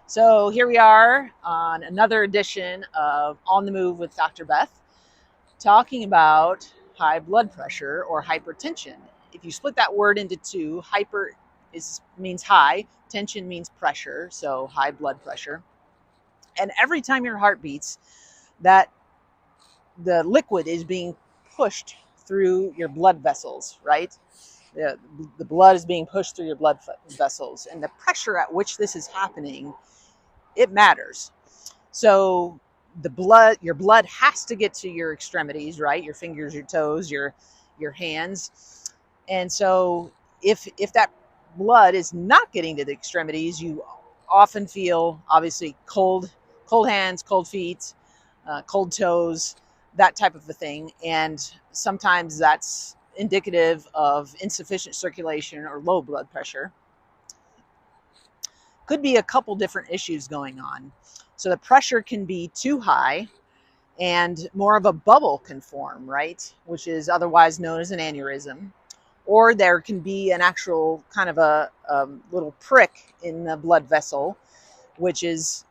So here we are on another edition of On the Move with Dr. Beth, talking about high blood pressure or hypertension. If you split that word into two, means high, tension means pressure, so high blood pressure. And every time your heart beats, that the liquid is being pushed through your blood vessels, right? The blood is being pushed through your blood vessels, and the pressure at which this is happening, it matters. So your blood has to get to your extremities, right? Your fingers, your toes, your hands. And so if that blood is not getting to the extremities, you often feel obviously cold hands, cold feet, cold toes, that type of a thing. And sometimes that's indicative of insufficient circulation or low blood pressure. Could be a couple different issues going on. So the pressure can be too high and more of a bubble can form, right? Which is otherwise known as an aneurysm. Or there can be an actual kind of a little prick in the blood vessel, which is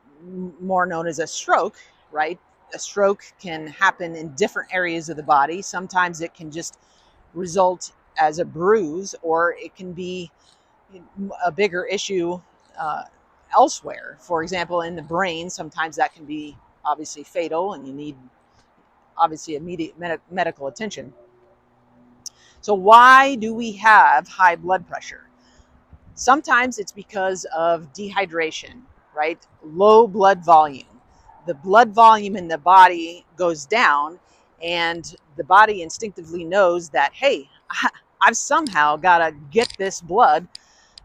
more known as a stroke, right? A stroke can happen in different areas of the body. Sometimes it can just result as a bruise, or it can be a bigger issue uh, elsewhere. For example, in the brain, sometimes that can be obviously fatal and you need obviously immediate medical attention. So why do we have high blood pressure? Sometimes it's because of dehydration, right? Low blood volume. The blood volume in the body goes down, and the body instinctively knows that, hey, I've somehow got to get this blood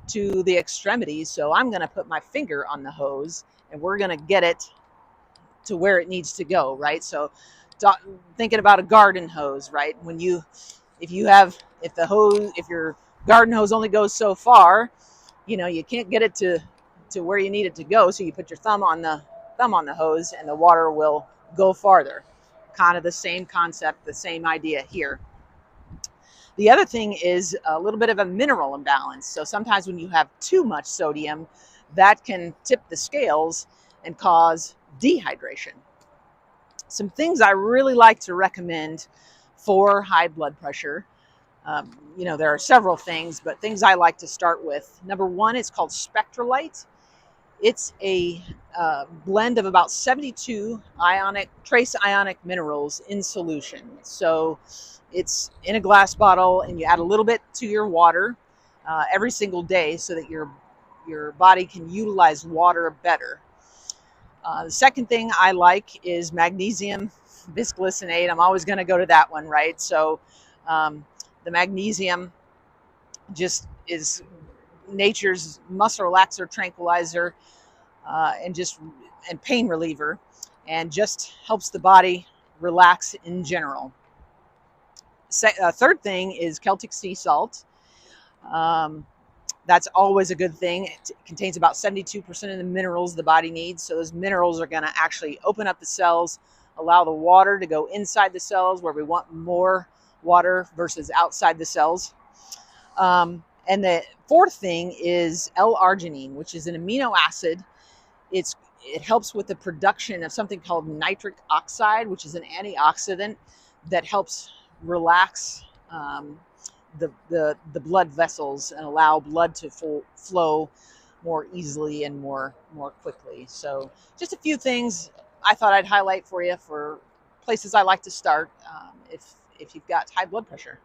to the extremities. So I'm going to put my finger on the hose and we're going to get it to where it needs to go, right? So thinking about a garden hose, right? If your garden hose only goes so far, you can't get it to where you need it to go. So you put your thumb on the hose and the water will go farther. Kind of the same concept, the same idea here. The other thing is a little bit of a mineral imbalance. So sometimes when you have too much sodium, that can tip the scales and cause dehydration. Some things I really like to recommend for high blood pressure. There are several things, but things I like to start with. Number one, it's called Spectralite. It's a blend of about 72 trace ionic minerals in solution. So it's in a glass bottle, and you add a little bit to your water every single day so that your body can utilize water better. The second thing I like is magnesium bisglycinate. I'm always going to go to that one, right? So the magnesium just is nature's muscle relaxer, tranquilizer, and pain reliever, and just helps the body relax in general. Third thing is Celtic sea salt. That's always a good thing. It contains about 72% of the minerals the body needs. So those minerals are going to actually open up the cells, allow the water to go inside the cells where we want more water versus outside the cells. And the fourth thing is L-arginine, which is an amino acid. It helps with the production of something called nitric oxide, which is an antioxidant that helps relax the blood vessels and allow blood to flow more easily and more quickly. So just a few things I thought I'd highlight for you for places I like to start if you've got high blood pressure.